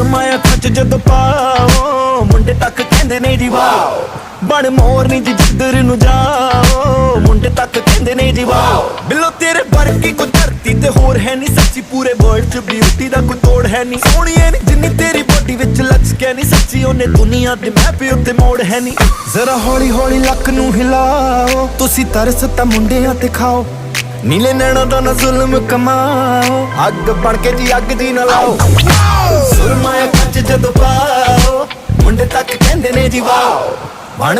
ਸੁਰਮਾਇਆ ਖੱਚ ਜਦੋਂ ਪਾਓ ਮੁੰਡੇ ਤੱਕ ਕਹਿੰਦੇ ਨੇ ਜੀ ਵਾਓ ਬਣ ਮੋਰਨੀ ਜੀ ਜਿੱਧਰ ਨੂੰ ਜਾਓ ਮੁੰਡੇ ਤੱਕ ਕਹਿੰਦੇ ਨੇ ਜੀ ਵਾਓ ਬਿੱਲੋ ਤੇਰੇ ਵਰਗੀ ਕੋਈ ਧਰਤੀ ਤੇ ਹੋਰ ਹੈ ਨਹੀਂ ਸੱਚੀ ਪੂਰੇ ਵਰਲਡ 'ਚ ਬਿਊਟੀ ਦਾ ਕੋਈ ਤੋੜ ਹੈ ਨਹੀਂ ਸੋਹਣੀਏ ਨੀ ਜਿੰਨੀ ਤੇਰੀ ਬੋਡੀ ਵਿੱਚ ਲਚਕਿਆ ਨਹੀਂ ਸੱਚੀ ਉਹਨੇ ਦੁਨੀਆ ਦੇ ਮੈਪ ਉੱਤੇ ਮੋੜ ਹੈ ਨਹੀਂ ਜ਼ਰਾ ਹੌਲੀ ਹੌਲੀ ਲੱਕ ਨੂੰ ਹਿਲਾਓ ਤੁਸੀਂ ਤਰਸ ਤਾਂ ਮੁੰਡਿਆਂ ਤੇ ਖਾਓ ਨੀਲੇ ਨੈਣਾ ਦਾ ਨਾ ਜ਼ੁਲਮ ਕਮਾਓ ਅੱਗ ਬਣ ਕੇ ਜੀ ਅੱਗ ਦੀ ਨਾ ਲਾਓ ਸੁਰਮਾਇਆ ਕੱਚ ਜਦੋਂ ਪਾਓ ਮੁੰਡੇ ਤੱਕ ਕਹਿੰਦੇ ਨੇ ਜੀ ਵਾਓ ਬਣ